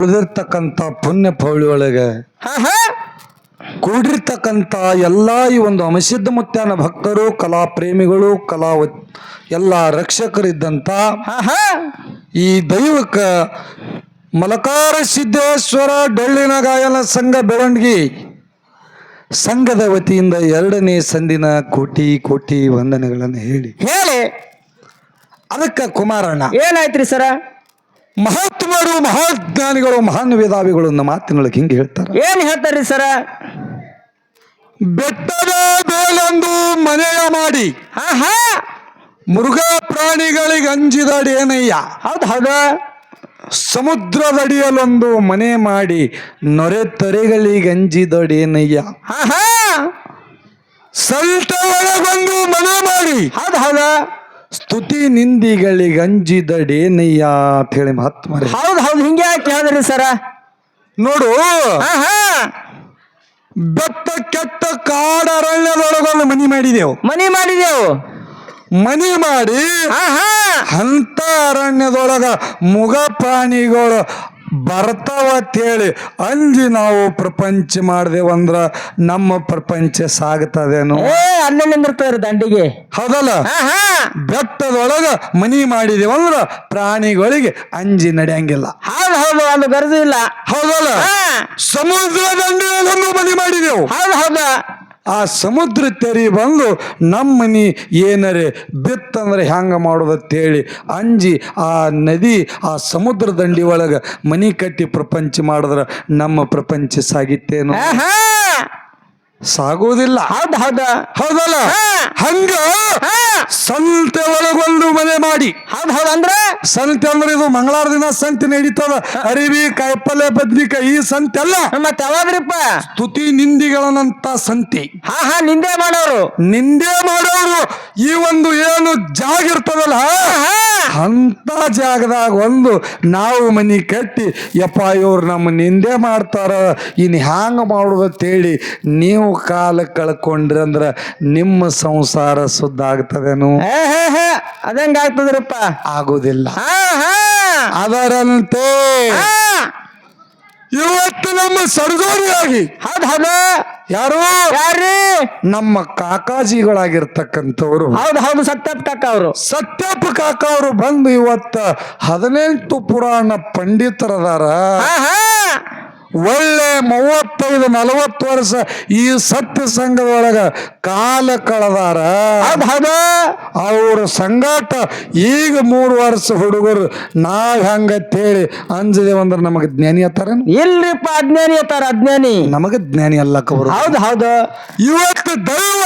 ಉಳಿದಿರ್ತಕ್ಕಂಥ ಪುಣ್ಯ ಪೌಳಿ ಒಳಗೆ ಕೂಡಿರ್ತಕ್ಕಂಥ ಎಲ್ಲ ಈ ಒಂದು ಅಮಸಿದ್ಧ ಮುತ್ಯಾನ ಭಕ್ತರು, ಕಲಾ ಪ್ರೇಮಿಗಳು, ಎಲ್ಲ ರಕ್ಷಕರಿದ್ದಂಥ ಈ ದೈವಕ ಮಲಕಾರ ಸಿದ್ದೇಶ್ವರ ಡೊಳ್ಳಿನ ಗಾಯನ ಸಂಘ ಬೆಳವಣಿಗೆ ಸಂಘದ ವತಿಯಿಂದ 2ನೇ ಸಂದಿನ ಕೋಟಿ ಕೋಟಿ ವಂದನೆಗಳನ್ನು ಹೇಳಿ ಅದಕ್ಕೆ ಕುಮಾರಣ್ಣ ಏನಾಯ್ತ್ರಿ ಸರ? ಮಹಾತ್ಮರು, ಮಹಾಜ್ಞಾನಿಗಳು, ಮಹಾನ್ ವೇದಾವಿಗಳು ನಮ್ಮ ಮಾತಿನೊಳಗೆ ಹಿಂಗೆ ಹೇಳ್ತಾರೆ. ಏನ್ ಹೇಳ್ತಾರ್ರಿ ಸರ? ಬೆಟ್ಟದ ಬೇಲೊಂದು ಮನೆಯ ಮಾಡಿ ಮೃಗ ಪ್ರಾಣಿಗಳಿಗೆ ಅಂಜಿದಡೇನಯ್ಯ. ಹೌದು ಸಮುದ್ರದಡಿಯಲ್ಲೊಂದು ಮನೆ ಮಾಡಿ ನೊರೆ ತೊರೆಗಳಿಗೆ ಅಂಜಿದಡೇನಯ್ಯ. ಸಲ್ಟ ಒಳಗೊಂದು ಮನೆ ಮಾಡಿ ಹೌದು ಸ್ತುತಿ ನಿಂದಿಗಳಿಗೆ ಅಂಜಿದಡೇನಯ್ಯ ಅಂತ ಹೇಳಿ ಮಹಾತ್ಮರೇ. ಹೌದು ಹಿಂಗೆ ಯಾಕೆ ಹೇಳಿದ್ರಿ ಸರ? ನೋಡು, ಬೆಟ್ಟ ಕೆಟ್ಟ ಕಾಡರಣ್ಯದೊಳಗೊಂದು ಮನಿ ಮಾಡಿದೆವು. ಮನಿ ಮಾಡಿ ಅಂತ ಅರಣ್ಯದೊಳಗ ಮುಗ ಪ್ರಾಣಿಗಳು ಬರ್ತಾವತ್ತೇಳಿ ಅಂಜಿ ನಾವು ಪ್ರಪಂಚ ಮಾಡ್ದೇವಂದ್ರ ನಮ್ಮ ಪ್ರಪಂಚ ಸಾಗ್ತದೇನು? ಅಲ್ಲೇ ನಿಂದಿರ್ತಾರೆ ದಂಡಿಗೆ. ಹೌದಲ್ಲ? ಬೆಟ್ಟದೊಳಗ ಮನಿ ಮಾಡಿದೇವಂದ್ರ ಪ್ರಾಣಿಗಳಿಗೆ ಅಂಜಿ ನಡೆಯಂಗಿಲ್ಲ. ಹೌದು ಅದು ಗರಜು ಇಲ್ಲ. ಹೌದಲ್ಲ? ಸಮುದ್ರ ದಂಡೆಯಲ್ಲೊಂದು ಮನಿ ಮಾಡಿದೆವು. ಹೌದು ಆ ಸಮುದ್ರ ತೆರಿ ಬಂದು ನಮ್ಮ ಮನಿ ಏನರೆ ಬಿತ್ತಂದ್ರೆ ಹ್ಯಾಂಗ ಮಾಡೋದತ್ತೇಳಿ ಅಂಜಿ ಆ ನದಿ ಆ ಸಮುದ್ರ ದಂಡಿ ಒಳಗೆ ಮನಿ ಕಟ್ಟಿ ಪ್ರಪಂಚ ಮಾಡಿದ್ರೆ ನಮ್ಮ ಪ್ರಪಂಚ ಸಾಗಿತ್ತೇನು? ಸಾಗುವುದಿಲ್ಲ. ಹೌದಲ್ಲ? ಹಂಗ ಸಂತೆ ಒಳಗೊಂದು ಮನೆ ಮಾಡಿ. ಅಂದ್ರೆ ಸಂತೆ ಅಂದ್ರೆ ಇದು ಮಂಗಳವಾರ ದಿನ ಸಂತೆ ನಡೀತದ. ಅರಿವಿ, ಕಾಯಿಪಲ್ಲೆ, ಬದ್ನಿಕಾಯಿ ಈ ಸಂತೆ ಅಲ್ಲ. ಮತ್ತೆ ಯಾವಾಗ್ರಿಪ್ಪ? ಸ್ತುತಿ ನಿಂದಿಗಳನ್ನಂತ ಸಂತೆ. ನಿಂದೆ ಮಾಡೋರು ಈ ಒಂದು ಏನು ಜಾಗ ಇರ್ತದಲ್ಲ ಅಂತ ಜಾಗದಾಗ ಒಂದು ನಾವು ಮನಿ ಕಟ್ಟಿ ಯಪ್ಪ ಇವ್ರು ನಮ್ಮ ನಿಂದೆ ಮಾಡ್ತಾರ, ಇನ್ ಹ್ಯಾಂಗ ಮಾಡುದತ್ತೇಳಿ ನೀವು ಕಾಲ ಕಳ್ಕೊಂಡ್ರಿ ಅಂದ್ರ ನಿಮ್ಮ ಸಂಸಾರ ಶುದ್ಧ ಆಗ್ತದೇನು? ಅದಂಗ ಆಗ್ತದ್ರಪ್ಪ? ಆಗುದಿಲ್ಲ. ಅದರಂತೆ ಇವತ್ತು ನಮ್ಮ ಸರ್ಗೋರಿಯಾಗಿ ಯಾರು ನಮ್ಮ ಕಾಕಾಜಿಗಳಾಗಿರ್ತಕ್ಕಂಥವ್ರು. ಹೌದು ಸತ್ಯಪ್ಪ ಕಾಕ ಅವರು. ಸತ್ಯಪ್ಪ ಕಾಕ ಅವರು ಬಂದು ಇವತ್ತ 18 ಪುರಾಣ ಪಂಡಿತರದಾರ. ಒಳ್ಳೆ 35-40 ವರ್ಷ ಈ ಸತ್ಯ ಸಂಘದೊಳಗ ಕಾಲ ಕಳೆದಾರ. ಅವ್ರ ಸಂಗಾಟ ಈಗ 3 ವರ್ಷ ಹುಡುಗರು ನಾವ್ ಹೆಂಗತ್ತೇಳಿ ಅಂಜದೇವಂದ್ರ ನಮಗ ಜ್ಞಾನಿ ಅತ್ತಾರ? ಇಲ್ರಿಪ್ಪ, ಅಜ್ಞಾನಿ ಅತ್ತಾರ. ಅಜ್ಞಾನಿ ನಮಗ ಜ್ಞಾನಿ ಅಲ್ಲಕ್ಕ ಅವರು. ಹೌದು ಇವತ್ತು ದೈವ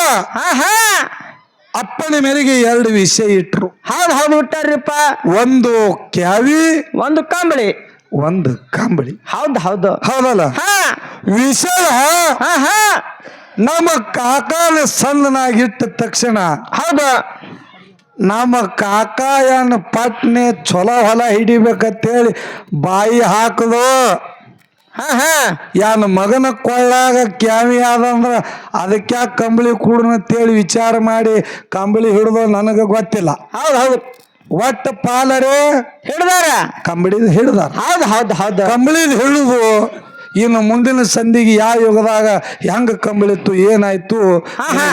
ಅಪ್ಪನ ಮೇರೆಗೆ 2 ವಿಷಯ ಇಟ್ರು. ಹೌದು ಇಟ್ಟಾರ್ರಿಪ್ಪ. ಒಂದು ಕ್ಯಾವಿ, ಒಂದು ಕಂಬಳಿ. ಹೌದಲ್ಲ? ವಿಷಯ ನಮ್ಮ ಕಾಕಾನ ಸಣ್ಣನಾಗಿಟ್ಟ ತಕ್ಷಣ ನಮ್ಮ ಕಾಕ ಏನ್ ಪಟ್ನೆ ಚೊಲೋ ಹೊಲ ಹಿಡಿಬೇಕಂತೇಳಿ ಬಾಯಿ ಹಾಕದು. ಯಾನ ಮಗನ ಕೊಳ್ಳಾಗ ಕ್ಯಾವಿ ಆದಂದ್ರ ಅದಕ್ಕೆ ಕಂಬಳಿ ಕೂಡನಂತೇಳಿ ವಿಚಾರ ಮಾಡಿ ಕಂಬಳಿ ಹಿಡಿದು ನನಗ ಗೊತ್ತಿಲ್ಲ. ಹೌದು ಒಟ್ಟ ಪಾಲರೇ ಹಿಡ್ದಾರ, ಕಂಬಳಿದ್ ಹಿಡ್ದಾರ. ಹೌದು ಕಂಬಳಿದ್ ಹಿಡಿದು ಇನ್ನು ಮುಂದಿನ ಸಂಧಿಗೆ ಯಾವ ಯುಗದಾಗ ಹೆಂಗ ಕಂಬಳಿತ್ತು ಏನಾಯ್ತು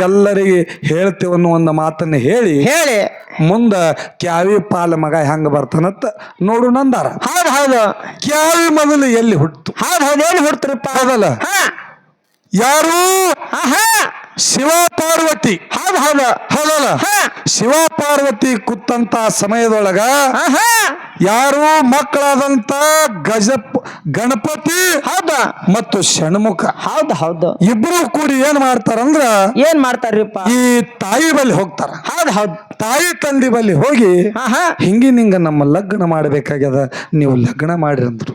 ಎಲ್ಲರಿಗೆ ಹೇಳ್ತೇವೆ ಅನ್ನೋ ಒಂದು ಮಾತನ್ನ ಹೇಳಿ ಮುಂದ ಕ್ಯಾವಿ ಪಾಲ ಮಗ ಹೆಂಗ ಬರ್ತಾನತ್ತ ನೋಡು ನಂದಾರ. ಹೌದು ಕ್ಯಾವಿ ಮೊದಲು ಎಲ್ಲಿ ಹುಟ್ಟು? ಎಲ್ಲಿ ಹುಡ್ತಾರಪ್ಪ? ಹೌದಲ್ಲ? ಯಾರು? ಶಿವ ಪಾರ್ವತಿ. ಹೌದಲ್ಲ? ಶಿವ ಪಾರ್ವತಿ ಕೂತಂತ ಸಮಯದೊಳಗ ಯಾರು ಮಕ್ಕಳಾದಂತ ಗಣಪತಿ ಮತ್ತು ಷಣ್ಮುಖ ಇಬ್ರು ಕೂಡಿ ಏನ್ ಮಾಡ್ತಾರಂದ್ರ ಈ ತಾಯಿ ಬಲ್ಲಿ ಹೋಗ್ತಾರ. ತಾಯಿ ತಂದೆ ಬಲ್ಲಿ ಹೋಗಿ ಹಿಂಗಿನಿಂಗ ನಮ್ಮ ಲಗ್ನ ಮಾಡ್ಬೇಕಾಗ್ಯದ, ನೀವು ಲಗ್ನ ಮಾಡ್ರಿ ಅಂದ್ರು.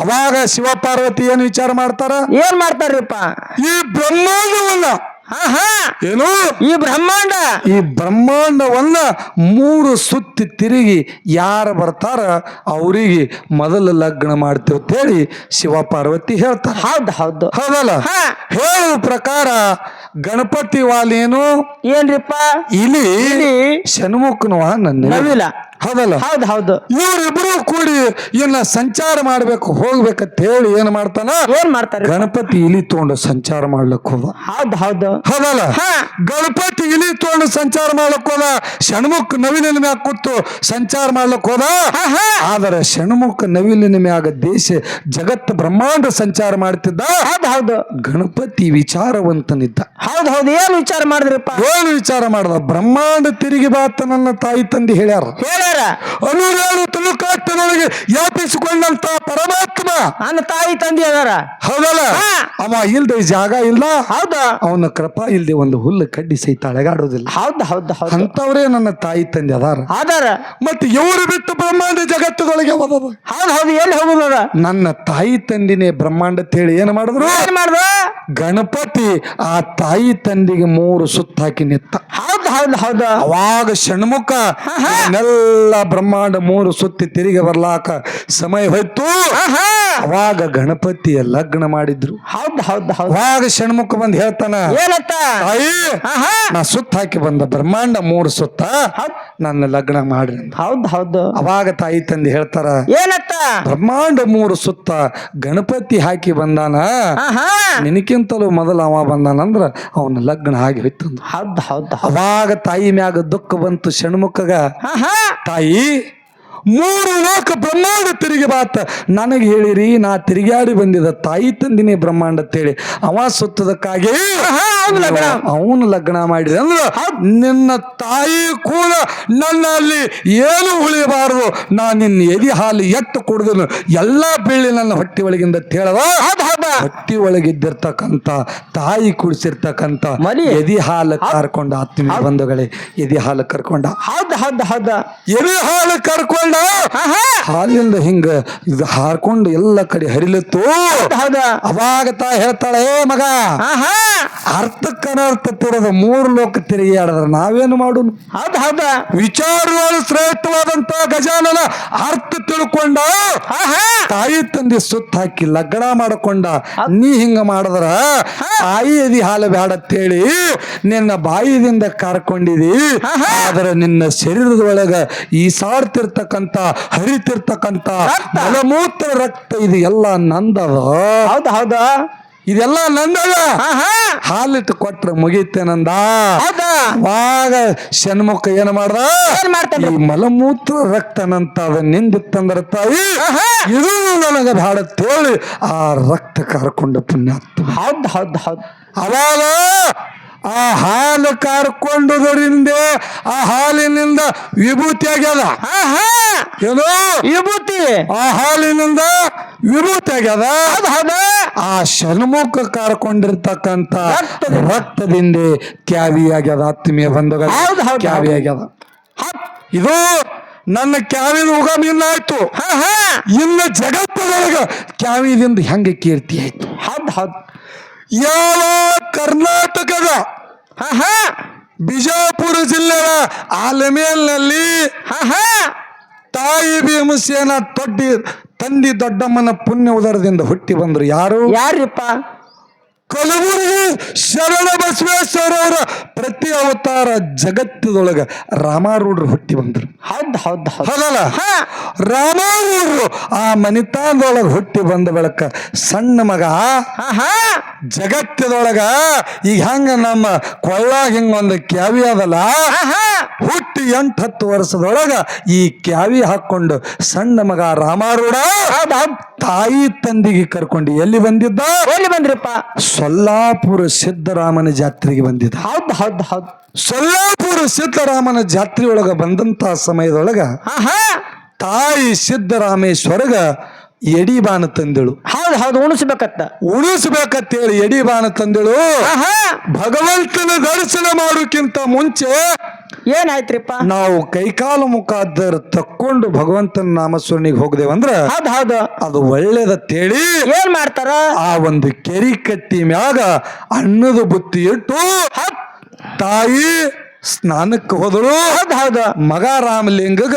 ಅವಾಗ ಶಿವ ಪಾರ್ವತಿ ಏನ್ ವಿಚಾರ ಮಾಡ್ತಾರ? ಏನ್ ಮಾಡ್ತಾರ್ರಿಪ್ಪ? ಈ ಬ್ರಹ್ಮಾಂಡವನ್ನ ಏನು ಈ ಬ್ರಹ್ಮಾಂಡವನ್ನ 3 ಸುತ್ತಿ ತಿರುಗಿ ಯಾರು ಬರ್ತಾರ ಅವರಿಗೆ ಮೊದಲು ಲಗ್ನ ಮಾಡ್ತೇವೆ ಅಂತ ಹೇಳಿ ಶಿವ ಪಾರ್ವತಿ ಹೇಳ್ತಾರ. ಹೌದಲ್ಲ? ಹೇಳುವ ಪ್ರಕಾರ ಗಣಪತಿ ವಾಲೇನು ಏನ್ರಿಪ್ಪ? ಇಲಿ ಷಣ್ಮುಖನ ವಾಹನ ನವಿಲ. ಹೌದಲ್ಲ ಹೌದ್ ಹೌದು ಇವರಿಬ್ರು ಕೂಡಿ ಇನ್ನ ಸಂಚಾರ ಮಾಡ್ಬೇಕು ಹೋಗ್ಬೇಕಂತ ಹೇಳಿ ಏನ್ ಮಾಡ್ತಾನ ಏನ್ ಮಾಡ್ತಾರ ಗಣಪತಿ ಇಲಿ ತಗೊಂಡು ಸಂಚಾರ ಮಾಡ್ಲಕ್ ಹೋದ ಹೌದ್ ಹೌದು ಹೌದಲ್ಲ ಹಾ. ಗಣಪತಿ ಇಲಿ ತಗೊಂಡು ಸಂಚಾರ ಮಾಡ್ಲಕ್ ಹೋದ ಷಣ್ಮುಖ ನವಿಲಿನ ಮ್ಯಾಗ ಕೂತು ಸಂಚಾರ ಮಾಡ್ಲಕ್ ಹೋದ ಆದರೆ ಷಣ್ಮುಖ ನವಿಲಿನ ಮ್ಯಾಗ ದೇಶ ಜಗತ್ ಬ್ರಹ್ಮಾಂಡ ಸಂಚಾರ ಮಾಡ್ತಿದ್ದ ಹೌದ್ ಹೌದು ಗಣಪತಿ ವಿಚಾರವಂತನಿದ್ದ ಹೌದ್ ಹೌದು ಏನ್ ವಿಚಾರ ಮಾಡಿದ್ರಿಪ್ಪ ಏನು ವಿಚಾರ ಮಾಡ್ದ ಬ್ರಹ್ಮಾಂಡ ತಿರುಗಿ ಬಾತ ನನ್ನ ತಾಯಿ ತಂದೆ ಹೇಳ್ಯಾರ ಹೇಳ್ಯಾರ ಅನುರಾರು ತುಳುಕಾಟದೊಳಗೆ ವ್ಯಾಪಿಸಿಕೊಂಡಂತ ಪರಮಾತ್ಮ ನನ್ನ ತಾಯಿ ತಂದೆ ಅದಾರ ಹೌದಲ್ಲ ಹಾ. ಅವ ಇಲ್ದೆ ಜಾಗ ಇಲ್ಲ ಹೌದು ಅವನ ಕೃಪಾ ಇಲ್ದೆ ಒಂದು ಹುಲ್ಲು ಕಡ್ಡಿ ಸಹಿತ ಅಳಗಾಡೋದಿಲ್ಲ ಹೌದ್ ಹೌದ್ ಹೌದು ಅಂತವ್ರೇ ನನ್ನ ತಾಯಿ ತಂದೆ ಅದಾರ ಅದಾರ ಮತ್ತೆ ಇವರು ಬಿಟ್ಟು ಬ್ರಹ್ಮಾಂಡ ಜಗತ್ತದೊಳಗೆ ಹೋದದ ಹೌದ್ ಹೌದು ಎಲ್ಲಿ ಹೋಗುದ ನನ್ನ ತಾಯಿ ತಂದಿನೇ ಬ್ರಹ್ಮಾಂಡ ಅಂತೇಳಿ ಏನ್ ಮಾಡಿದ್ರು ಏನ್ ಮಾಡ್ದ ಗಣಪತಿ ಆ ತಾಯಿ ತಂದಿಗೆ 3 ಸುತ್ತ ಹಾಕಿ ನಿತ್ತ ಹೌದ್ ಹೌದ್ ಹೌದು ಅವಾಗ ಷಣ್ಮುಖ ಎಲ್ಲ ಬ್ರಹ್ಮಾಂಡ 3 ಸುತ್ತಿ ತಿರುಗಿ ಬರ್ಲಾಕ ಸಮಯ ಹೋಯ್ತು ಅವಾಗ ಗಣಪತಿಯ ಲಗ್ನ ಮಾಡಿದ್ರು ಹೌದ್ ಹೌದ್ ಹೌದು ಅವಾಗ ಷಣ್ಮುಖ ಬಂದ್ ಹೇಳ್ತಾನ ಏನತ್ತ ತಾಯಿ ನಾ ಸುತ್ತ ಹಾಕಿ ಬಂದ ಬ್ರಹ್ಮಾಂಡ 3 ಸುತ್ತ ನನ್ನ ಲಗ್ನ ಮಾಡ್ರಿ ಅಂದ. ಹೌದ್ ಹೌದು ಅವಾಗ ತಾಯಿ ತಂದೆ ಹೇಳ್ತಾರ ಏನತ್ತ ಬ್ರಹ್ಮಾಂಡ 3 ಸುತ್ತ ಗಣಪತಿ ಹಾಕಿ ಬಂದಾನ ನಿನಕ್ಕಿಂತಲೂ ಮೊದಲು ಅವ ಬಂದಾನಂದ್ರ ಅವನ ಲಗ್ನ ಆಗಿ ಹೋಯ್ತು ಅಂದ. ಹೌದ್ ಹೌದ್ ಅವಾಗ ತಾಯಿ ಮ್ಯಾಗ ದುಃಖ ಬಂತು ಷಣ್ಮುಖಗ ತಾಯಿ 3 ಲೋಕ ಬ್ರಹ್ಮಾಂಡ ತಿರುಗಿ ಬಾತ ನನಗೆ ಹೇಳಿರಿ ನಾ ತಿರುಗಾಡಿ ಬಂದಿದ್ದ ತಾಯಿ ತಂದಿನೇ ಬ್ರಹ್ಮಾಂಡ ಅಂತೇಳಿ ಅವ ಸುತ್ತದಕ್ಕಾಗಿ ಅವನು ಲಗ್ನ ಮಾಡಿದ ಅಂದ್ರ ನಿನ್ನ ತಾಯಿ ಕೂಡ ನನ್ನಲ್ಲಿ ಏನು ಉಳಿಯಬಾರದು ನಾ ನಿನ್ನ ಎದಿ ಹಾಲು ಎಟ್ಟು ಕುಡಿದನು ಎಲ್ಲಾ ಬೀಳಿ ನನ್ನ ಹೊಟ್ಟಿ ಒಳಗಿಂದ ಹೇಳದ ಹೊಟ್ಟಿ ಒಳಗಿದ್ದಿರ್ತಕ್ಕಂಥ ತಾಯಿ ಕುಡಿಸಿರ್ತಕ್ಕಂಥ ಮರಿ. ಎದಿ ಹಾಲು ಕರ್ಕೊಂಡ ಆತ್ಮೀಯ ಬಂಧುಗಳೇ ಎದಿ ಹಾಲು ಕರ್ಕೊಂಡ ಹೌದ್ ಹೌದ್ ಹೌದ ಎದೆ ಹಾಲು ಕರ್ಕೊಂಡ ಹಾಲಿಂದ ಹಿಂಗ ಇದು ಹಾರ್ಕೊಂಡು ಎಲ್ಲ ಕಡೆ ಹರಿಲತ್ತು ಹೌದ ಅವಾಗ ತಾ ಹೇಳ್ತಾಳೆ ಏ ಮಗ ಅರ್ಥಕ್ಕನರ್ಥ ತಿರದ 3 ಲೋಕ ತಿರುಗಿಯಾಡಿದ್ರ ನಾವೇನು ಮಾಡೋನು ಹೌದ್ ಹೌದ ವಿಚಾರಗಳು ಶ್ರೇಷ್ಠವಾದಂತ ಗಜಾನನ ಅರ್ಥ ತಿಳ್ಕೊಂಡ ತಾಯಿ ತಂದೆ ಸುತ್ತ ಹಾಕಿ ಲಗ್ನ ಮಾಡಕೊಂಡ ನೀ ಹಿಂಗ ಮಾಡಿದ್ರ ತಾಯಿ ಎದಿ ಹಾಲು ಬೇಡತ್ತೇಳಿ ನಿನ್ನ ಬಾಯಿದಿಂದ ಕಾರ್ಕೊಂಡಿದಿ ಆದ್ರೆ ನಿನ್ನ ಶರೀರದೊಳಗ ಈಸಾಡ್ತಿರ್ತಕ್ಕಂತ ಹರಿತಿರ್ತಕ್ಕಂತ ಮಲಮೂತ್ರ ರಕ್ತ ಇದು ಎಲ್ಲ ನಂದದ ಹೌದ್ ಹೌದ ಇದೆಲ್ಲ ನಂದದ ಹಾಲಿಟ್ಟು ಕೊಟ್ರ ಮುಗೀತೇನಂದ ಅವಾಗ ಷಣ್ಮುಖ ಏನ್ ಮಾಡ್ದ ಏನ್ ಮಾಡ್ತಾನೆ ಈ ಮಲಮೂತ್ರ ರಕ್ತನಂತ ಅದ ನಿಂದಿತ್ತಂದ್ರ ತಾಯಿ ಇದು ನನಗ ಬೇಡ ತೇಳಿ ಆ ರಕ್ತ ಕರ್ಕೊಂಡ ಪುಣ್ಯಾತ್ಮ ಹೌದ್ ಹೌದ್ ಹೌದ್ ಅವಾಗ ಆ ಹಾಲು ಕರ್ಕೊಂಡುದರಿಂದ ಆ ಹಾಲಿನಿಂದ ವಿಭೂತಿ ಆಗ್ಯದ ಏನು ವಿಭೂತಿ ಆ ಹಾಲಿನಿಂದ ವಿಭೂತಿ ಆಗ್ಯದ ಆ ಷಣ್ಮುಖ ಕರ್ಕೊಂಡಿರ್ತಕ್ಕಂಥ ರಕ್ತದಿಂದ ಕ್ಯಾವಿ ಆಗ್ಯದ ಆತ್ಮೀಯ ಬಂಧುಗಳ ಕ್ಯಾವಿ ಆಗ್ಯದ ಇದು ನನ್ನ ಕ್ಯಾವಿನ ಉಗಮ ಇನ್ನಾಯ್ತು ಇನ್ನ ಜಗತ್ತದೊಳಗ ಕ್ಯಾವಿದಿಂದ ಹೆಂಗೆ ಕೀರ್ತಿ ಆಯ್ತು ಹೌದ್ ಹೌದ್ ಯಾವ ಕರ್ನಾಟಕದ ಬಿಜಾಪುರ ಜಿಲ್ಲೆಯ ಆಲಮೇಲ್ನಲ್ಲಿ ತಾಯಿ ಭೀಮಸೇನ ತಂದಿ ದೊಡ್ಡಮ್ಮನ ಪುಣ್ಯ ಉದರದಿಂದ ಹುಟ್ಟಿ ಬಂದ್ರು ಯಾರು ಯಾರಿಪ್ಪ ಕಲಬುರಗಿ ಶರಣ ಬಸವೇಶ್ವರವರ ಪ್ರತಿ ಅವತಾರ ಜಗತ್ತದೊಳಗ ರಾಮಾರೂಢರು ಹುಟ್ಟಿ ಬಂದ್ರು ಹೌದ್ ಹೌದ್ ಹೌದ್ ಹೌದಲ್ಲ ರಾಮಾರೂಢರು ಆ ಮನಿತಾನದೊಳಗ ಹುಟ್ಟಿ ಬಂದ ಬಳಕ ಸಣ್ಣ ಮಗ ಜಗತ್ತದೊಳಗ ಈಗ ಹೆಂಗ ನಮ್ಮ ಕೊಳ್ಳಾಗ ಹಿಂಗ ಒಂದು ಕ್ಯಾವಿ ಅದಲ್ಲ ಹುಟ್ಟಿ 8-10 ವರ್ಷದೊಳಗ ಈ ಕ್ಯಾವಿ ಹಾಕೊಂಡು ಸಣ್ಣ ಮಗ ರಾಮಾರೂಢ ತಾಯಿ ತಂದಿಗೆ ಕರ್ಕೊಂಡು ಎಲ್ಲಿ ಬಂದಿದ್ದ ಎಲ್ಲಿ ಬಂದ್ರಿಪ್ಪ ಸೊಲ್ಲಾಪುರ ಸಿದ್ದರಾಮನ ಜಾತ್ರೆಗೆ ಬಂದಿದ್ದ ಹೌದ್ ಹೌದ್ ಹೌದ್ ಸೊಲ್ಲಾಪುರ ಸಿದ್ದರಾಮನ ಜಾತ್ರೆ ಒಳಗ ಬಂದಂತ ಸಮಯದೊಳಗ ತಾಯಿ ಸಿದ್ದರಾಮೇಶ್ವರಗ ಎಡಿ ಬಾಣ ತಂದಳು ಹೌದ್ ಹೌದು ಉಣಿಸ್ಬೇಕಂತೇಳಿ ಎಡಿ ಬಾಣ ತಂದಳು ಭಗವಂತನ ದರ್ಶನ ಮಾಡೋಕ್ಕಿಂತ ಮುಂಚೆ ಏನಾಯ್ತ್ರಿಪ್ಪ ನಾವು ಕೈಕಾಲು ಮುಖಾದರ ತಕ್ಕೊಂಡು ಭಗವಂತನ ನಾಮಸ್ಮರಣೆಗೆ ಹೋಗದೇವಂದ್ರ ಹೌದ್ ಹೌದು ಅದು ಒಳ್ಳೇದತ್ತೇಳಿ ಏನ್ ಮಾಡ್ತಾರ ಆ ಒಂದು ಕೆರಿ ಕಟ್ಟಿ ಮ್ಯಾಗ ಅನ್ನದ ಬುತ್ತಿ ಇಟ್ಟು ತಾಯಿ ಸ್ನಾನಕ್ಕೆ ಹೋದಳು ಹೌದು ಮಗ ರಾಮಲಿಂಗಗ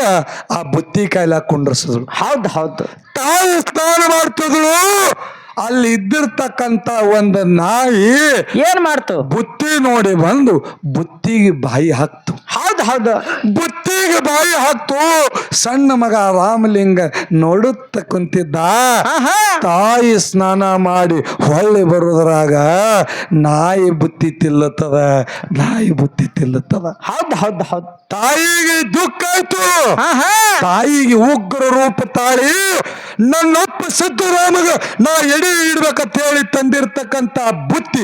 ಆ ಬುತ್ತಿ ಕಾಯಿಲೆ ಕುಂಡ್ರಸಿದಳು ಹೌದು ತಾಯಿ ಸ್ನಾನ ಮಾಡ್ತಿದಳು ಅಲ್ಲಿ ಇದ್ದಿರ್ತಕ್ಕಂತ ಒಂದು ನಾಯಿ ಏನ್ ಮಾಡ್ತು ಬುತ್ತಿ ನೋಡಿ ಬಂದು ಬುತ್ತಿಗೆ ಬಾಯಿ ಹಾಕ್ತು ಹೌದ್ ಹೌದು ಹೌದು ಬುತ್ತಿಗೆ ಬಾಯಿ ಹಾಕ್ತು ಸಣ್ಣ ಮಗ ರಾಮಲಿಂಗ ನೋಡುತ್ತ ಕುಂತಿದ್ದ. ತಾಯಿ ಸ್ನಾನ ಮಾಡಿ ಹೊಳ್ಳಿ ಬರುದ್ರಾಗ ನಾಯಿ ಬುತ್ತಿ ತಿಲ್ಲತ್ತದ. ಹೌದು ಹೌದು ಹೌದು ತಾಯಿಗೆ ದುಃಖ ಆಯ್ತು. ತಾಯಿಗೆ ಉಗ್ರ ರೂಪ ತಾಳಿ ನನ್ನಪ್ಪ ಸಿದ್ದರಾಮಗ ನಾ ಎಡಿ ಇಡ್ಬೇಕಂತ ಹೇಳಿ ತಂದಿರ್ತಕ್ಕಂತ ಬುತ್ತಿ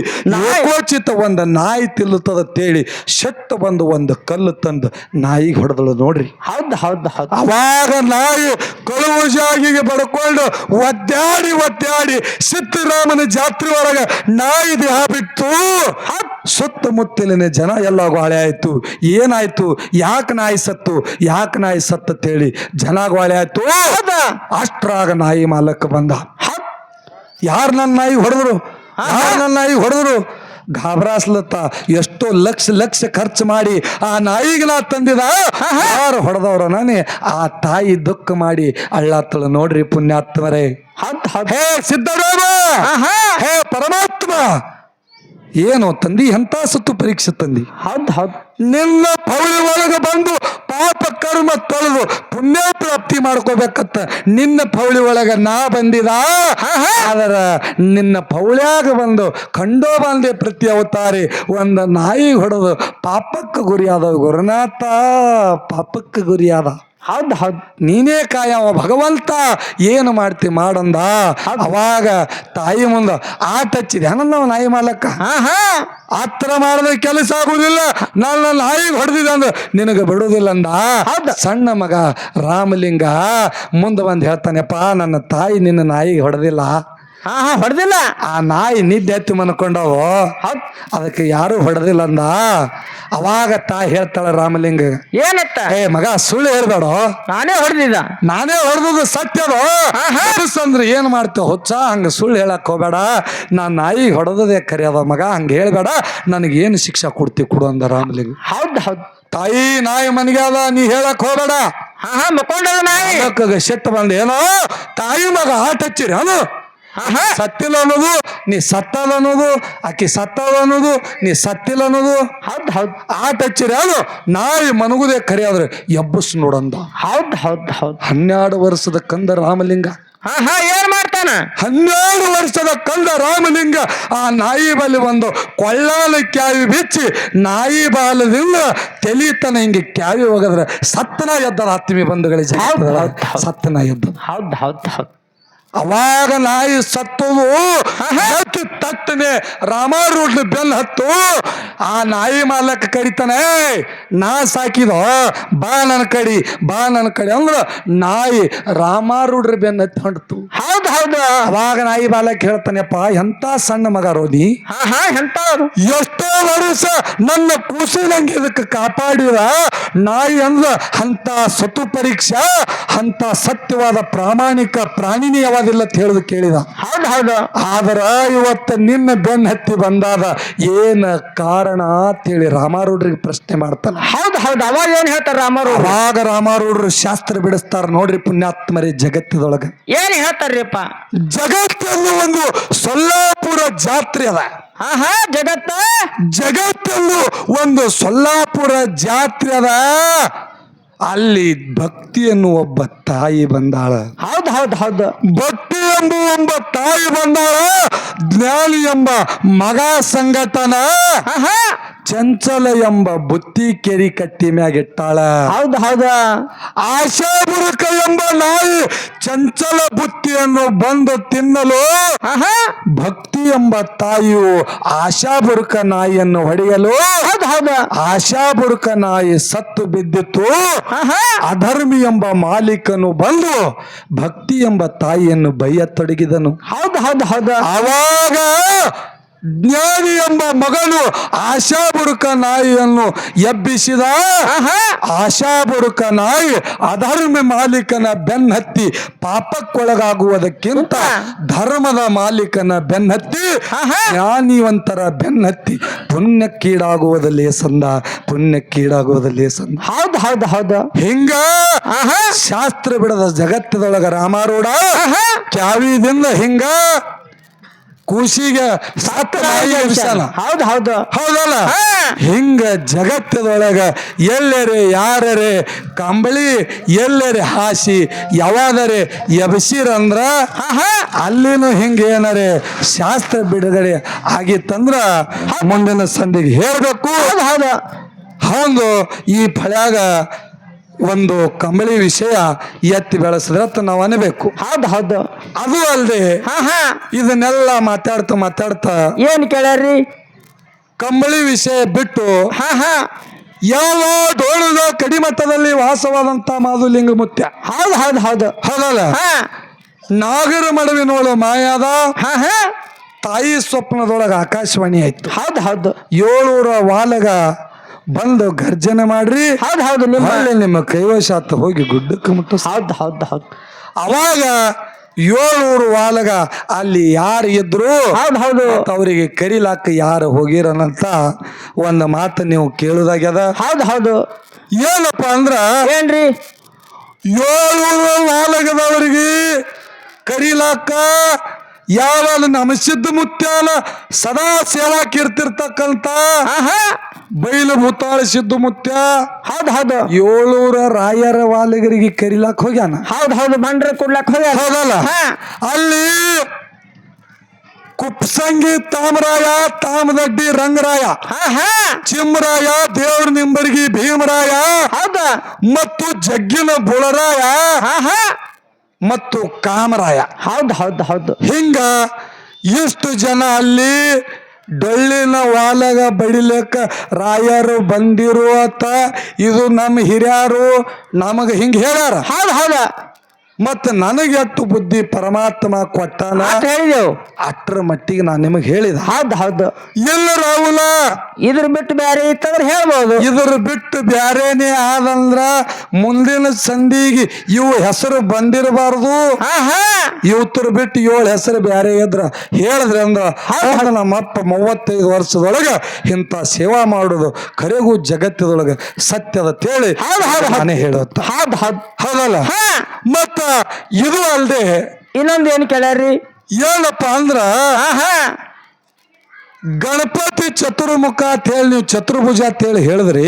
ಏಕೋಚಿತ ಒಂದು ನಾಯಿ ತಿಲ್ಲುತ್ತದ ತೇಳಿ ಶೆಟ್ಟ ಬಂದು ಒಂದು ಕಲ್ಲು ತಂದು ನಾಯಿಗೆ ಹೊಡೆದಳು ನೋಡ್ರಿ. ಹೌದು ಹೌದು ಹೌದು ಅವಾಗ ನಾಯಿ ಕಳುವು ಜಾಗಿಗೆ ಬಡ್ಕೊಂಡು ಒದ್ದಾಡಿ ಸಿದ್ದರಾಮನ ಜಾತ್ರೆ ಒಳಗ ನಾಯಿ ದೇಹ ಬಿಟ್ಟು ಸುತ್ತಮುತ್ತಲಿನ ಜನ ಎಲ್ಲ ಗಾಳಿ ಆಯ್ತು. ಏನಾಯ್ತು, ಯಾಕೆ ನಾಯಿ ಸತ್ತು ಅಂತೇಳಿ ಜನ ಗಾಳಿ ಆಯ್ತು. ಅಷ್ಟ್ರಾಗ ನಾಯಿ ಮಾಲಕ್ ಬಂದ. ಯಾರು ನನ್ನ ನಾಯಿ ಹೊಡೆದ್ರು ಗಾಬರಾಸ್ಲತ್ತ. ಎಷ್ಟೋ ಲಕ್ಷ ಖರ್ಚು ಮಾಡಿ ಆ ನಾಯಿಗೆ ನಾ ತಂದಿದ. ಯಾರು ಹೊಡೆದವ್ರ ನಾನೇ ಆ ತಾಯಿ ದುಃಖ ಮಾಡಿ ಅಳ್ಳಾತ್ತಳು ನೋಡ್ರಿ ಪುಣ್ಯಾತ್ಮರೇ. ಹೇ ಸಿದ್ದರಾಮ, ಹೇ ಪರಮಾತ್ಮ, ಏನು ತಂದಿ ಎಂತ ಸತ್ತು ಪರೀಕ್ಷೆ ತಂದಿ. ನಿನ್ನ ಪೌಳಿ ಒಳಗೆ ಬಂದು ಪಾಪ ಕರ್ಮ ತೊಳೆದು ಪುಣ್ಯ ಪ್ರಾಪ್ತಿ ಮಾಡ್ಕೋಬೇಕತ್ತ ನಿನ್ನ ಪೌಳಿ ಒಳಗ ನಾ ಬಂದಿದ. ಅದರ ನಿನ್ನ ಪೌಳ್ಯಾಗ ಬಂದು ಕಂಡೋ ಬಂದೆ ಪ್ರತಿ ಅವತಾರಿ ಒಂದು ನಾಯಿ ಹೊಡೆದು ಪಾಪಕ್ಕೆ ಗುರಿಯಾದ ಗುರುನಾಥ, ಪಾಪಕ್ಕೆ ಗುರಿಯಾದ. ಹೌದು ನೀನೇ ಕಾಯವ ಭಗವಂತ, ಏನು ಮಾಡ್ತಿ ಮಾಡಂದ. ಅವಾಗ ತಾಯಿ ಮುಂದ ಆಟ ಹಚ್ಚಿದೆ ನಾವು ನಾಯಿ ಮಾಲಕ್ಕ. ಆತರ ಮಾಡಿದ್ರೆ ಕೆಲಸ ಆಗುದಿಲ್ಲ, ನನ್ನ ನಾಯಿ ಹೊಡೆದಿದೆ ಅಂದ ನಿನಗೆ ಬಿಡುದಿಲ್ಲ ಅಂದ. ಸಣ್ಣ ಮಗ ರಾಮಲಿಂಗ ಮುಂದೆ ಬಂದು ಹೇಳ್ತಾನೆಪ್ಪ, ನನ್ನ ತಾಯಿ ನಿನ್ನ ನಾಯಿಗೆ ಹೊಡೆದಿಲ್ಲ. ಹೊಡೆದಿಲ್ಲ. ಆ ನಾಯಿ ನಿದ್ದೆ ಎತ್ತಿ ಮನ್ಕೊಂಡವು, ಅದಕ್ಕೆ ಯಾರು ಹೊಡೆದಿಲ್ಲ ಅಂದ. ಅವಾಗ ತಾಯಿ ಹೇಳ್ತಾಳ ರಾಮಲಿಂಗ, ಏನತ್ತ? ಏ ಮಗ ಸುಳ್ಳು ಹೇಳ್ಬೇಡ, ನಾನೇ ಹೊಡೆದದು ಸತ್ಯದು. ಅಂದ್ರೆ ಏನ್ ಮಾಡ್ತೇವ ಹುಚ್ಚ, ಹಂಗ ಸುಳ್ಳು ಹೇಳಕ್ ಹೋಗ್ಬೇಡ. ನಾ ನಾಯಿ ಹೊಡೆದದೇ ಕರೆಯದ ಮಗ, ಹಂಗ ಹೇಳ್ಬೇಡ, ನನಗೇನು ಶಿಕ್ಷಾ ಕೊಡು ಅಂದ ರಾಮಲಿಂಗ. ಹೌದು ತಾಯಿ ನಾಯಿ ಮನೆಗೆ ಅದ, ನೀ ಹೇಳಕ್ ಹೋಗ್ಬೇಡ. ಮಕ್ಕೊಂಡದ ನಾಯಿ ಶೆಟ್ಟ ಬಂದ, ಏನೋ ತಾಯಿ ಮಗ ಆಟ ಹಚ್ಚಿರಿ ಅನು ಸತ್ತಿಲ್ಲ ಅನ್ನೋದು, ನೀ ಸತ್ತಲ್ಲ ಅನ್ನೋದು, ಆಕಿ ಸತ್ತದ ಅನ್ನೋದು, ನೀ ಸತ್ತಿಲ್ಲ ಅನ್ನೋದು. ಆಟ ಹಚ್ಚಿರಿ ಅದು ನಾಯಿ ಮನಗುದೇ ಕರೆಯಾದ್ರೆ ಎಬ್ಬಸ್ ನೋಡಂದ. 12 ವರ್ಷದ ಕಂದ ರಾಮಲಿಂಗ ಏನ್ ಮಾಡ್ತಾನ? 12 ವರ್ಷದ ಕಂದ ರಾಮಲಿಂಗ ಆ ನಾಯಿ ಬಲ್ಲಿ ಬಂದು ಕೊಳ್ಳಾಲ ಕ್ಯಾವಿ ಬಿಚ್ಚಿ ನಾಯಿ ಬಾಲದಿಂದ ತೆಲಿತನ ಹಿಂಗೆ ಕ್ಯಾವಿ ಹೋಗದ್ರೆ ಸತ್ತನ ಎದ್ದದ. ಹತ್ತಿಮಿ ಬಂಧುಗಳಿಗೆ ಸತ್ತನ ಎದ್ದ. ಅವಾಗ ನಾಯಿ ಸತ್ತದು ತಟ್ಟನೆ ರಾಮಾರೂಢ ಬೆನ್ನ ಹತ್ತು. ಆ ನಾಯಿ ಮಾಲಕ್ ಕಡಿತಾನೆ, ನಾ ಸಾಕಿದೋ ಬಾ ನನ್ನ ಕಡಿ ಅಂದ್ರ ನಾಯಿ ರಾಮಾರೂಢ್ರ ಬೆನ್ನ ಹತ್ತಿ ಹೊಂಟು. ಅವಾಗ ನಾಯಿ ಬಾಲಕ್ ಹೇಳ್ತಾನೆಪ್ಪ, ಎಂತ ಸಣ್ಣ ಮಗ ರೋನಿ, ಎಷ್ಟೋ ವರ್ಷ ನನ್ನ ಕೂಸಿನಂಗೆ ಇದಕ್ಕೆ ಕಾಪಾಡಿದ ನಾಯಿ ಅಂದ್ರ ಅಂತ ಸತು ಪರೀಕ್ಷಾ, ಅಂತ ಸತ್ಯವಾದ ಪ್ರಾಮಾಣಿಕ ಪ್ರಾಣಿನಿ ಯಾವಾದಿಲ್ಲ ಅಂತ ಹೇಳುದು ಕೇಳಿದ. ಆದ್ರ ಇವತ್ತ ನಿನ್ನ ಬೆನ್ನ ಹತ್ತಿ ಬಂದಾದ ಏನ ಕಾರಣ ಅಂತೇಳಿ ರಾಮಾರೂಢ್ರಿಗೆ ಪ್ರಶ್ನೆ ಮಾಡ್ತಾನ. ಅವಾಗ ಏನ್ ಹೇಳ್ತಾರ ರಾಮಾರೂಢ? ಅವಾಗ ರಾಮಾರೂಢರು ಶಾಸ್ತ್ರ ಬಿಡಿಸ್ತಾರ ನೋಡ್ರಿ ಪುಣ್ಯಾತ್ಮರಿ. ಜಗತ್ತದೊಳಗ ಏನ್ ಹೇಳ್ತಾರ್ರಿಪ್ಪ? ಜಗತ್ತಲ್ಲಿ ಒಂದು ಸೊಲ್ಲಾಪುರ ಜಾತ್ರೆ ಅದ. ಜಗತ್ತಲ್ಲೂ ಒಂದು ಸೊಲ್ಲಾಪುರ ಜಾತ್ರೆ ಅದ. ಅಲ್ಲಿ ಭಕ್ತಿ ಎನ್ನುವ ಒಬ್ಬ ತಾಯಿ ಬಂದಾಳ. ಭಕ್ತಿ ಎಂಬ ತಾಯಿ ಬಂದಾಳ. ಜ್ಞಾನಿ ಎಂಬ ಮಗ ಸಂಘಟನ, ಚಂಚಲ ಎಂಬ ಬುತ್ತಿ ಕೆರಿ ಕಟ್ಟಿ ಮ್ಯಾಗಿಟ್ಟಾಳ. ಆಶಾಬುರುಕ ಎಂಬ ನಾಯಿ ಚಂಚಲ ಬುತ್ತಿಯನ್ನು ಬಂದು ತಿನ್ನಲು ಭಕ್ತಿ ಎಂಬ ತಾಯಿಯು ಆಶಾಬುರುಕ ನಾಯಿಯನ್ನು ಹೊಡೆಯಲು ಆಶಾಬುರುಕ ನಾಯಿ ಸತ್ತು ಬಿದ್ದಿತ್ತು. ಅಧರ್ಮಿ ಎಂಬ ಮಾಲೀಕನು ಬಂದು ಭಕ್ತಿ ಎಂಬ ತಾಯಿಯನ್ನು ಬೈಯತೊಡಗಿದನು. ಅವಾಗ ಜ್ಞಾನಿ ಎಂಬ ಮಗನು ಆಶಾಬುರುಕ ನಾಯಿಯನ್ನು ಎಬ್ಬಿಸಿದ. ಆಶಾಬುರುಕ ನಾಯಿ ಅಧರ್ಮ ಮಾಲೀಕನ ಬೆನ್ನತ್ತಿ ಪಾಪಕ್ಕೊಳಗಾಗುವುದಕ್ಕಿಂತ ಧರ್ಮದ ಮಾಲೀಕನ ಬೆನ್ನತ್ತಿ ಜ್ಞಾನಿವಂತರ ಬೆನ್ನತ್ತಿ ಪುಣ್ಯಕ್ಕೀಡಾಗುವುದಲ್ಲೇ ಸಂದ. ಹಿಂಗ ಶಾಸ್ತ್ರ ಬಿಡದ ಜಗತ್ತದೊಳಗ ರಾಮಾರೂಢ ಕ್ಯಾವಿದಿಂದ ಹಿಂಗ ಕೂಸಿಗೆ ಸತ್ತ ನಾಯಿಗೆ ವಿಷಾನ. ಹೌದು ಹೌದು ಹೌದಲ್ಲ? ಹಾ. ಹಿಂಗ ಜಗತ್ತದೊಳಗ ಎಲ್ಲರೆ ಯಾರರೆ ಕಂಬಳಿ ಎಲ್ಲರೆ ಹಾಸಿ ಯಾವಾದರೆ ಎಬಸಿರಂದ್ರ ಅಲ್ಲಿನೂ ಹಿಂಗ ಏನರೆ ಶಾಸ್ತ್ರ ಬಿಡುಗಡೆ ಆಗಿತ್ತಂದ್ರ ಮುಂದಿನ ಸಂಧಿಗೆ ಹೇಳ್ಬೇಕು. ಹೌದು ಹೌದು, ಈ ಫಳ್ಯಾಗ ಒಂದು ಕಂಬಳಿ ವಿಷಯ ಎತ್ತಿ ಬೆಳೆಸಿದ್ರತ್ತ ನಾವು ಅನ್ಬೇಕು. ಹೌದು ಹೌದು ಅದು ಅಲ್ಲದೆ ಇದನ್ನೆಲ್ಲ ಮಾತಾಡ್ತಾ ಏನ್ ಕೇಳ್ಯಾರ್ರಿ? ಕಂಬಳಿ ವಿಷಯ ಬಿಟ್ಟು ಯಾವ ಡೋಳದ ಕಡಿಮಟ್ಟದಲ್ಲಿ ವಾಸವಾದಂತ ಮಾಧುಲಿಂಗ ಮುತ್ಯ. ಹೌದು ಹೌದು ಹೌದು ಹೌದಲ್ಲ? ನಾಗರ ಮಡವಿನೋಳು ಮಾಯಾದ ತಾಯಿ ಸ್ವಪ್ನದೊಳಗ ಆಕಾಶವಾಣಿ ಆಯ್ತು. ಹೌದು ಹೌದು 700 ವಾಲಗ ಬಂದು ಗರ್ಜನೆ ಮಾಡ್ರಿ. ಹೌದು ಹೌದು ನಿಮ್ಮ ಕೈವಶಾತ್ ಹೋಗಿ ಗುಡ್ಡಕ್ಕೆ ಮುಟ್ಟ. ಹೌದು ಹೌದು ಹೌದು ಅವಾಗ 700 ವಾಲಗ ಅಲ್ಲಿ ಯಾರು ಇದ್ರು ಹೌದು ಹೌದು ಅವರಿಗೆ ಕರಿಲಾಕ ಯಾರು ಹೋಗಿರನಂತ ಒಂದು ಮಾತು ನೀವು ಕೇಳುದಾಗ್ಯದ. ಹೌದು ಹೌದು ಏನಪ್ಪ ಅಂದ್ರ ಏನ್ರಿ? 700 ವಾಲಗದವರಿಗೆ ಕರಿಲಾಕ ಯಾವ ನಮ್ಮ ಸಿದ್ಧ ಮುತ್ಯಾಲ ಸದಾ ಸೇವಾಕಿರ್ತಿರ್ತಕ್ಕಂತ ಬೈಲು ಭೂತಾಳ ಸಿದ್ಧ ಮುತ್ಯ. ಹೌದು ಹೌದು 700 ರಾಯರ ವಾಲಿಗರಿಗೆ ಕರಿಲಾಕ್ ಹೋಗ್ಯಾನ. ಹೌದು ಹೌದು ಬಂಡ್ರೆ ಕೊಡ್ಲಾಕ್ ಹೋಗ್ಯಾನ. ಹೌದಲ್ಲ? ಅಲ್ಲಿ ಕುಪ್ಸಂಗಿ ತಾಮರಾಯ, ತಾಮದಡ್ಡಿ ರಂಗರಾಯ, ಚಿಮ್ಮರಾಯ, ದೇವ್ರ ನಿಂಬರ್ಗಿ ಭೀಮರಾಯ, ಹೌದ ಮತ್ತು ಜಗ್ಗಿನ ಬುಳರಾಯ ಮತ್ತು ಕಾಮರಾಯ. ಹೌದು ಹೌದು ಹೌದು ಹಿಂಗ ಇಷ್ಟು ಜನ ಅಲ್ಲಿ ಡೊಳ್ಳಿನ ವಾಲಗ ಬಡಿಲಕ್ಕ ರಾಯರು ಬಂದಿರುವತ್ತ ಇದು ನಮ್ಮ ಹಿರಿಯರು ನಮಗ ಹಿಂಗ ಹೇಳ್ಯಾರ. ಹೌದು ಹೌದ ಮತ್ತ ನನಗೆ ಎಷ್ಟು ಬುದ್ಧಿ ಪರಮಾತ್ಮ ಕೊಟ್ಟಾನ ಹೇಳಿದೆವು ಅಟ್ರ ಮಟ್ಟಿಗೆ ನಾನು ನಿಮಗೆ ಹೇಳಿದ. ಹೌದು ಹೌದು ಇಲ್ಲ ರಾಹುಲ, ಇದ್ರ ಬಿಟ್ಟು ಬೇರೆ ಇತ್ತಂದ್ರೆ ಹೇಳ್ಬೋದು. ಇದ್ರ ಬಿಟ್ಟು ಬ್ಯಾರೇನೆ ಆದಂದ್ರ ಮುಂದಿನ ಸಂಧಿಗೆ ಇವು ಹೆಸರು ಬಂದಿರಬಾರ್ದು. ಇವತ್ತರ ಬಿಟ್ಟು 7 ಹೆಸರು ಬ್ಯಾರೆ ಇದ್ರ ಹೇಳಿದ್ರೆ ಅಂದ್ರ ನಮ್ಮಪ್ಪ 35 ವರ್ಷದೊಳಗ ಇಂಥ ಸೇವಾ ಮಾಡುದು ಕರೆಗೂ ಜಗತ್ತದೊಳಗ ಸತ್ಯದ ತೇಳಿ ನಾನೇ ಹೇಳುತ್ತ. ಹೌದಲ್ಲ? ಮತ್ತ ಇದು ಅಲ್ದೆ ಇನ್ನೊಂದು ಏನು ಕೇಳ್ಯಾರ್ರಿ? ಏನಪ್ಪ ಅಂದ್ರ ಗಣಪತಿ ಚತುರ್ಮುಖ ಅಂತ ಹೇಳಿ ನೀವು ಚತುರ್ಭುಜ ಅಂತ ಹೇಳಿ ಹೇಳಿದ್ರಿ.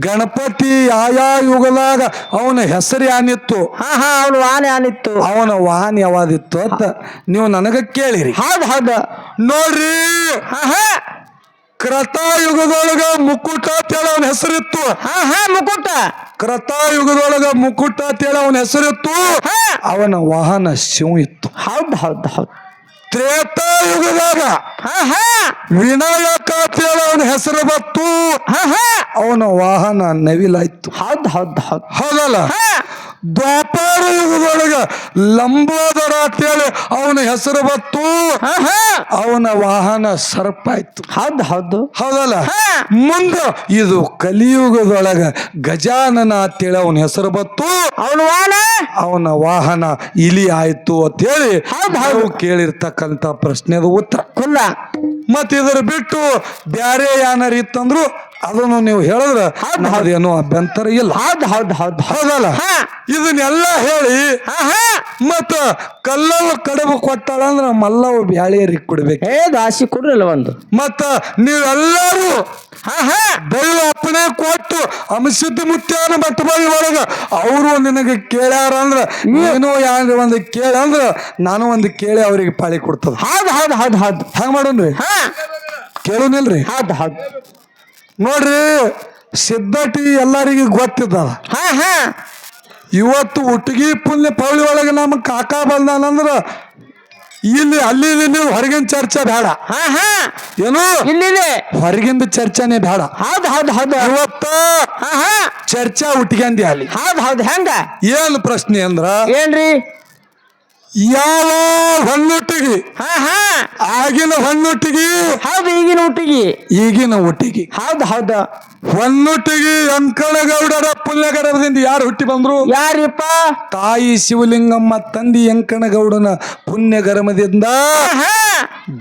ಗಣಪತಿ ಆಯಾ ಯುಗದಾಗ ಅವನ ಹೆಸರು ಯಾನಿತ್ತು, ಅವನ ವಾಹನ ಯಾನಿತ್ತು, ಅವನ ವಾಹನ ಯಾವಾದಿತ್ತು ಅಂತ ನೀವು ನನಗ ಕೇಳಿರಿ. ಹೌದು ಹೌದು ನೋಡ್ರಿ, ಕ್ರತಾಯುಗದೊಳಗ ಮುಕುಟ ಅಂತೇಳಿ ಅವನ ಹೆಸರಿತ್ತು. ಮುಕುಟ ಕ್ರತಾಯುಗದೊಳಗ ಮುಕುಟ ಅಂತೇಳಿ ಅವನ ಹೆಸರಿತ್ತು. ಅವನ ವಾಹನ ಶಿವ ಇತ್ತು. ಹೌದು ಹೌದು ಹೌದು ತ್ರೇತಾಯುಗದಾಗ ವಿನಾಯಕ ಅಂತೇಳಿ ಅವನ ಹೆಸರು ಬತ್ತು. ಅವನ ವಾಹನ ನವಿಲಾಯ್ತು. ಹೌದು ಹೌದು ಹೌದು ಹೌದಲ್ಲ? ದ್ವಾಪಾರ ಯುಗದೊಳಗ ಲಂಬೋದರ ಅಂತೇಳಿ ಅವನ ಹೆಸರು ಬತ್ತು. ಅವನ ವಾಹನ ಸರ್ಪ ಆಯ್ತು. ಹೌದು ಹೌದು ಹೌದಲ್ಲ? ಮುಂದ ಇದು ಕಲಿಯುಗದೊಳಗ ಗಜಾನನ ಅಂತೇಳಿ ಅವನ ಹೆಸರು ಬತ್ತು. ಅವನ ವಾಹನ ಇಲಿ ಆಯ್ತು ಅಂತೇಳಿ ನಾವು ಕೇಳಿರ್ತಕ್ಕಂತ ಪ್ರಶ್ನೆದ ಉತ್ತರ. ಮತ್ ಇದರ ಬಿಟ್ಟು ಬ್ಯಾರೆ ಏನಾರ ಇತ್ತಂದ್ರು ಅದನ್ನು ನೀವು ಹೇಳಿದ್ರೆ ಅದೇನೋ ಅಭ್ಯಂತರ ಇಲ್ಲ. ಹೌದಲ್ಲ? ಇದನ್ನೆಲ್ಲ ಹೇಳಿ ಮತ್ತ ಕಲ್ಲವ ಕಡುಬು ಕೊಟ್ಟಾಳಂದ್ರ ಮಲ್ಲವ ಬ್ಯಾಳಿಯರಿಗೆ ಕೊಡ್ಬೇಕು. ದಾಸಿ ಕೊಡ್ರಲ್ಲ ಒಂದು. ಮತ್ತ ನೀವೆಲ್ಲರೂ ದೈವ ಅಪ್ಪಣೆ ಕೊಟ್ಟು ಅಂಶಿದ್ದ ಮುತ್ಯಾನ ಬಟ್ಟಬಾಯಿ ಒಳಗ ಅವರು ನಿನಗೆ ಕೇಳ್ಯಾರ ಅಂದ್ರ ನೀನು ಯಾರು ಒಂದು ಕೇಳಂದ್ರ ನಾನು ಒಂದು ಕೇಳಿ ಅವ್ರಿಗೆ ಪಾಳಿ ಕೊಡ್ತದ. ಹಂಗ ಮಾಡೋನ್ರಿ, ಕೇಳೋನಿಲ್ರಿ? ನೋಡ್ರಿ, ಸಿದ್ಧಟಿ ಎಲ್ಲರಿಗೂ ಗೊತ್ತಿದ್ದ. ಇವತ್ತು ಹುಟ್ಟಿಗೆ ಪುಣ್ಯ ಪೌಳಿ ಒಳಗೆ ನಮ್ಮ ಕಾಕ ಬಂದಾನಂದ್ರ ಇಲ್ಲಿ ಅಲ್ಲಿ ನೀವು ಹೊರಗಿನ ಚರ್ಚೆ ಬೇಡ. ಏನು ಹೊರಗಿಂದ ಚರ್ಚೆನೆ ಬೇಡ. ಇವತ್ತ ಚರ್ಚಾ ಹುಟ್ಟಿಗೆ ಅಲ್ಲಿ. ಹೆಂಗ ಏನು ಪ್ರಶ್ನೆ ಅಂದ್ರ ಏನ್ರಿ? ಯಾವ ಹೊನ್ನೊಟ್ಟಿಗೆ ಆಗಿನ ಹೊನ್ನೊಟ್ಟಿಗೆ ಈಗಿನ ಹುಟ್ಟಿಗೆ ಹೊನ್ನೊಟ್ಟಿಗೆ ಅಂಕಣಗೌಡರ ಪುಣ್ಯಗರ್ಭದಿಂದ ಯಾರು ಹುಟ್ಟಿ ಬಂದ್ರು? ಯಾರಿಪ್ಪ? ತಾಯಿ ಶಿವಲಿಂಗಮ್ಮ, ತಂದಿ ಅಂಕಣಗೌಡನ ಪುಣ್ಯಗರ್ಭದಿಂದ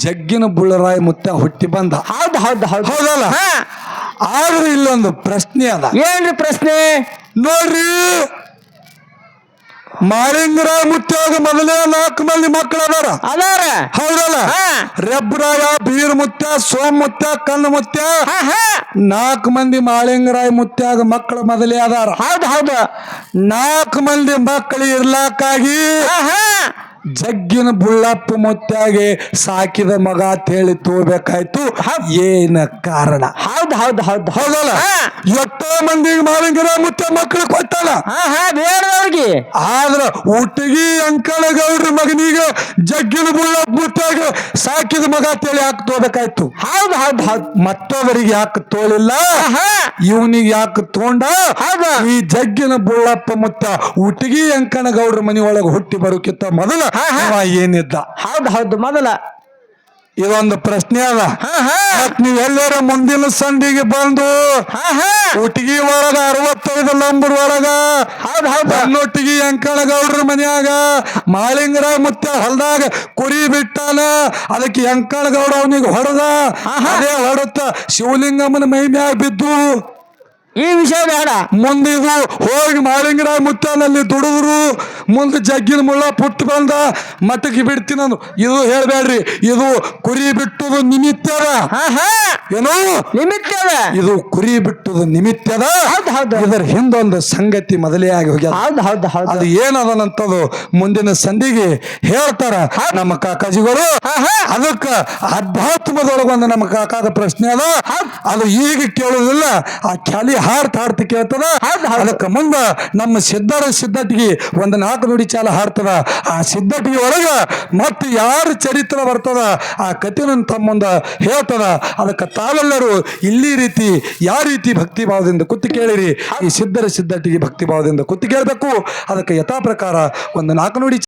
ಜಗ್ಗಿನ ಬುಳ್ಳರಾಯ ಮುತ್ತ ಹುಟ್ಟಿ ಬಂದ. ಹೌದಲ್ಲ? ಆದ್ರೆ ಇಲ್ಲೊಂದು ಪ್ರಶ್ನೆ ಅದ. ಏನ್ರಿ ಪ್ರಶ್ನೆ? ನೋಡ್ರಿ, ಮಾಳಿಂಗರಾಯ ಮುತ್ಯಾಗ ಮೊದಲೇ 4 ಮಂದಿ ಮಕ್ಕಳು ಅದಾರ. ಅದಾರ. ಹೌದಲ್ಲ? ಹಾ. ರೆಬ್ರಾಯ, ಬೀರ್ ಮುತ್ಯ, ಸೋಮ್ ಮುತ್ಯ, ಕಣ್ಣು ಮುತ್ಯ, ಹಾ ಹಾ 4 ಮಂದಿ ಮಾಳಿಂಗರಾಯ ಮುತ್ಯಾಗ ಮಕ್ಕಳು ಮೊದಲೇ ಅದಾರ. ಹೌದು ಹೌದು. 4 ಮಂದಿ ಮಕ್ಕಳು ಇರ್ಲಾಕಾಗಿ ಹಾ ಹಾ ಜಗ್ಗಿನ ಬುಳ್ಳಪ್ಪ ಮುತ್ಯಾಗೆ ಸಾಕಿದ ಮಗ ಅಂತ ಹೇಳಿ ತೋಬೇಕಾಯ್ತು. ಏನ ಕಾರಣ? ಹೌದು ಹೌದು ಹೌದು. ಹೌದಲ್ಲ? ಹಾ. ಎಷ್ಟೋ ಮಂದಿಗೆ ಮಾಳಿಂಗರಾಯ ಮುತ್ಯ ಮಕ್ಕಳು ಕೊಟ್ಟಾನ. ಹಾ ಹಾ ಬೇಡದವ್ರಿಗೆ. ಆದ್ರ ಹುಟ್ಟಿಗಿ ಅಂಕಳ ಗೌಡ್ರ ಮಗನಿಗೆ ಜಗ್ಗಿನ ಬುಳ್ಳಪ್ಪ ಮುತ್ಯಾಗ ಸಾಕಿದ ಮಗ ಅಂತೇಳಿ ಯಾಕೆ ತೋಬೇಕಾಯ್ತು? ಹೌದು ಹೌದು ಹೌದು. ಮತ್ತೊಬ್ಬರಿಗೆ ಯಾಕೆ ತೋಳಿಲ್ಲ? ಹಾ ಇವನಿಗೆ ಯಾಕೆ ತೋಂಡ? ಹೌದು. ಈ ಜಗ್ಗಿನ ಬುಳ್ಳಪ್ಪ ಮುತ್ಯ ಹುಟ್ಟಿಗಿ ಅಂಕಣ ಗೌಡ್ರ ಮನಿ ಒಳಗೆ ಹುಟ್ಟಿ ಬರೋಕ್ಕಿಂತ ಮೊದಲ ಅವ ಏನಿದ್ದ? ಹೌದು ಹೌದು ಮೊದಲ. ಇದೊಂದು ಪ್ರಶ್ನೆ ಅದ. ಹಾ ಹಾ ಮತ್ ನೀವ್ ಎಲ್ಲಾರ ಮುಂದಿನ ಸಂಡಿಗೆ ಬಂದು ಹಾ ಹಾ ಹುಟ್ಟಿಗಿ ಒಳಗ 65 ನಂಬರ್ ಒಳಗ ಹೌದು ಹೌದು. ಬನ್ನೊಟ್ಟಿಗಿ ಅಂಕಣ ಗೌಡ್ರ ಮನ್ಯಾಗ ಮಾಳಿಂಗರಾಯ ಮುತ್ಯ ಹೊಲದಾಗ ಕುರಿ ಬಿಟ್ಟಾನ. ಅದಕ್ಕೆ ಅಂಕಣ ಗೌಡ ಅವನಿಗೆ ಹೊಡೆದ. ಅದೇ ಹೊಡೆತ ಶಿವಲಿಂಗಮ್ಮನ ಮೈ ಮ್ಯಾಗ ಬಿದ್ದು. ಈ ವಿಷಯ ಬೇಡ. ಮುಂದೆ ಇದು ಹೋಗಿ ಮಾಳಿಂಗರಾಯ ಮುತ್ಯಾನಲ್ಲಿ ದುಡಿದ್ರು. ಮುಂದೆ ಜಗ್ಗಿನ ಮುಳ್ಳ ಪುಟ್ಟು ಬಂದ ಮಠಕ್ಕೆ ಬಿಡ್ತೀನಿ ಅಂದು. ಇದು ಹೇಳ್ಬೇಡ್ರಿ, ಇದು ಕುರಿ ಬಿಟ್ಟುದು ನಿಮಿತ್ತದ. ಹಾ ಹಾ ಏನು ನಿಮಿತ್ತದ. ಇದು ಕುರಿ ಬಿಟ್ಟುದು ನಿಮಿತ್ತದ. ಹೌದು ಹೌದು. ಇದರ ಹಿಂದೊಂದು ಸಂಗತಿ ಮೊದಲೇ ಆಗಿ ಹೋಗ್ಯದ. ಹೌದು ಹೌದು ಹೌದು. ಅದು ಏನದನಂತದು ಮುಂದಿನ ಸಂಧಿಗೆ ಹೇಳ್ತಾರ ನಮ್ಮ ಕಾಕಾಜಿಗಳು. ಅದಕ್ಕ ಅಧ್ಯಾತ್ಮದೊಳಗೊಂದು ನಮ್ಮ ಕಾಕಾಗ ಪ್ರಶ್ನೆ ಅದ. ಅದು ಈಗ ಕೇಳುವುದಿಲ್ಲ, ಆ ಖ್ಯಾಲಿ ಹಾಡ್ತಿ ಕೇಳ್ತದ. ಅದಕ್ಕೆ ಮುಂದ ನಮ್ಮ ಸಿದ್ಧಟಿಗೆ ಒಂದು 4 ನುಡಿ ಚಾಲ ಹಾಡ್ತದ. ಆ ಸಿದ್ಧಟಿಗೆ ಒಳಗ ಮತ್ತೆ ಯಾರ ಚರಿತ್ರ ಬರ್ತದ ಆ ಕಥೆನ ತಮ್ಮ ಮುಂದ ಹೇಳ್ತದ. ಅದಕ್ಕೆ ತಾವೆಲ್ಲರೂ ಇಲ್ಲಿ ರೀತಿ ಯಾವ ರೀತಿ ಭಕ್ತಿ ಭಾವದಿಂದ ಕುತ್ತಿ ಕೇಳಿರಿ. ಈ ಸಿದ್ಧಟಿಗೆ ಭಕ್ತಿ ಭಾವದಿಂದ ಕುತ್ತಿ ಕೇಳಬೇಕು. ಅದಕ್ಕೆ ಯಥಾ ಪ್ರಕಾರ ಒಂದು 4 ನುಡಿ